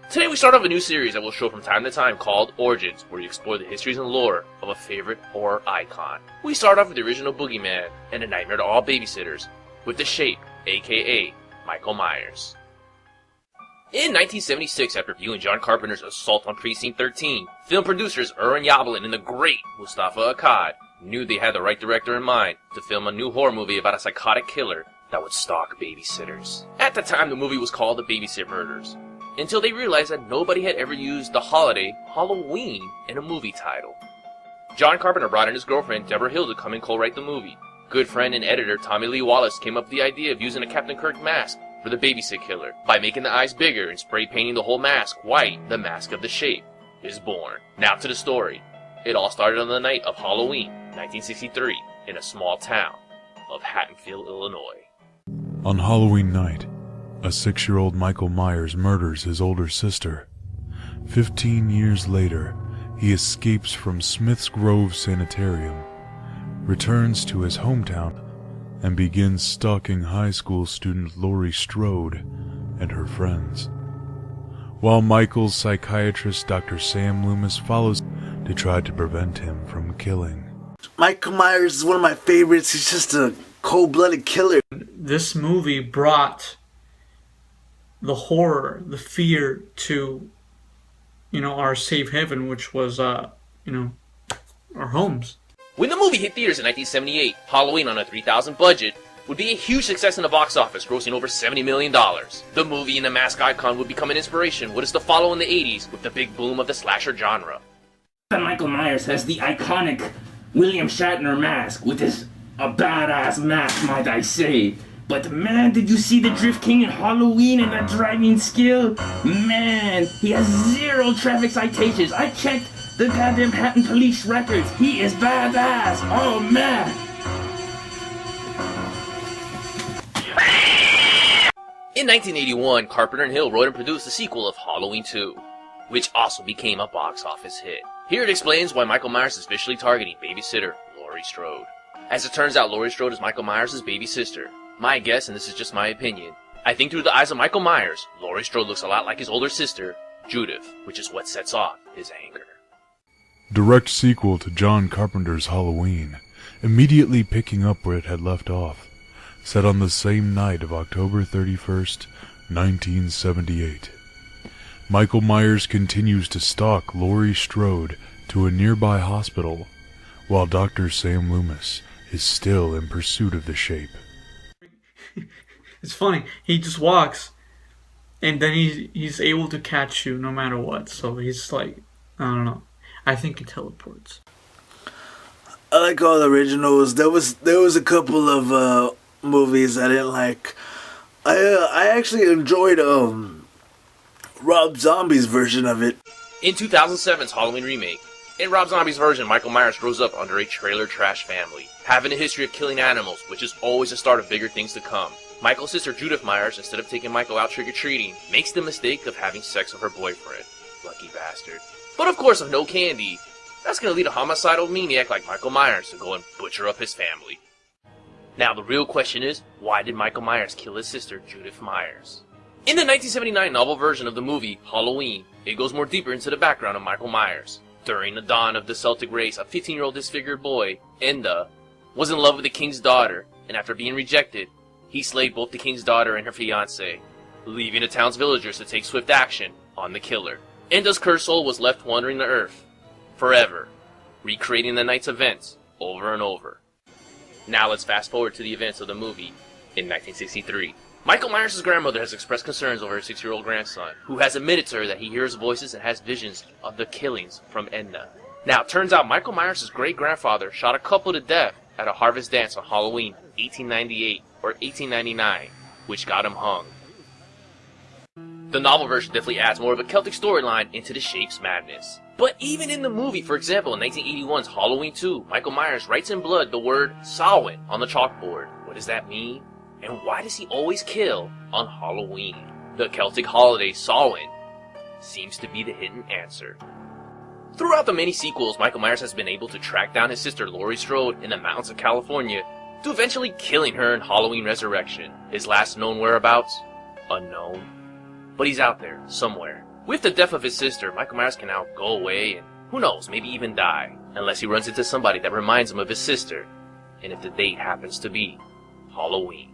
Today we start off a new series that we'll show from time to time called Origins, where we explore the histories and lore of a favorite horror icon. We start off with the original Boogeyman and a nightmare to all babysitters, with The Shape, aka Michael Myers. In 1976, after viewing John Carpenter's Assault on Precinct 13, film producers Erwin Yablin and the great Mustafa Akkad knew they had the right director in mind to film a new horror movie about a psychotic killer that would stalk babysitters. At the time, the movie was called The Babysit Murders, until they realized that nobody had ever used the holiday Halloween in a movie title. John Carpenter brought in his girlfriend Deborah Hill to come and co-write the movie. Good friend and editor Tommy Lee Wallace came up with the idea of using a Captain Kirk mask for the babysit killer. By making the eyes bigger and spray painting the whole mask white, the mask of The Shape is born. Now to the story. It all started on the night of Halloween, 1963, in a small town of Haddonfield, Illinois. On Halloween night, a 6-year-old Michael Myers murders his older sister. 15 years later, he escapes from Smith's Grove Sanitarium, returns to his hometown, and begins stalking high school student Laurie Strode and her friends. While Michael's psychiatrist Dr. Sam Loomis follows to try to prevent him from killing. Michael Myers is one of my favorites. He's just a cold-blooded killer. This movie brought the horror, the fear to, our safe haven, which was, our homes. When the movie hit theaters in 1978, Halloween on a $3,000 budget would be a huge success in the box office, grossing over $70 million. The movie and the mask icon would become an inspiration, what is to follow in the 80s with the big boom of the slasher genre. Michael Myers has the iconic William Shatner mask, which is a badass mask, might I say. But man, did you see the Drift King in Halloween and that driving skill? Man, he has 0 traffic citations. I checked the goddamn Hatton police records. He is badass. Oh man. In 1981, Carpenter and Hill wrote and produced the sequel of Halloween 2, which also became a box office hit. Here it explains why Michael Myers is visually targeting babysitter Laurie Strode. As it turns out, Laurie Strode is Michael Myers' baby sister. My guess, and this is just my opinion, I think through the eyes of Michael Myers, Laurie Strode looks a lot like his older sister, Judith, which is what sets off his anger. Direct sequel to John Carpenter's Halloween, immediately picking up where it had left off, set on the same night of October 31st, 1978. Michael Myers continues to stalk Laurie Strode to a nearby hospital, while Dr. Sam Loomis is still in pursuit of the Shape. It's funny, he just walks, and then he's able to catch you no matter what, so he's like, I don't know, I think he teleports. I like all the originals. There was a couple of movies I didn't like. I actually enjoyed Rob Zombie's version of it. In 2007's Halloween remake, in Rob Zombie's version, Michael Myers grows up under a trailer trash family, having a history of killing animals, which is always the start of bigger things to come. Michael's sister Judith Myers, instead of taking Michael out trick-or-treating, makes the mistake of having sex with her boyfriend. Lucky bastard. But of course, with no candy, that's gonna lead a homicidal maniac like Michael Myers to go and butcher up his family. Now the real question is, why did Michael Myers kill his sister Judith Myers? In the 1979 novel version of the movie, Halloween, it goes more deeper into the background of Michael Myers. During the dawn of the Celtic race, a 15-year-old disfigured boy, Enda, was in love with the king's daughter, and after being rejected, he slayed both the king's daughter and her fiancé, leaving the town's villagers to take swift action on the killer. Enda's cursed soul was left wandering the earth, forever, recreating the night's events over and over. Now let's fast forward to the events of the movie in 1963. Michael Myers' grandmother has expressed concerns over her 6-year-old grandson, who has admitted to her that he hears voices and has visions of the killings from Enda. Now, it turns out Michael Myers' great-grandfather shot a couple to death at a harvest dance on Halloween 1898 or 1899, which got him hung. The novel version definitely adds more of a Celtic storyline into the Shape's madness. But even in the movie, for example, in 1981's Halloween 2, Michael Myers writes in blood the word Samhain on the chalkboard. What does that mean? And why does he always kill on Halloween? The Celtic holiday Samhain seems to be the hidden answer. Throughout the many sequels, Michael Myers has been able to track down his sister Laurie Strode in the mountains of California, to eventually killing her in Halloween Resurrection. His last known whereabouts? Unknown. But he's out there, somewhere, With the death of his sister, Michael Myers can now go away and, who knows, maybe even die, unless he runs into somebody that reminds him of his sister, and if the date happens to be Halloween.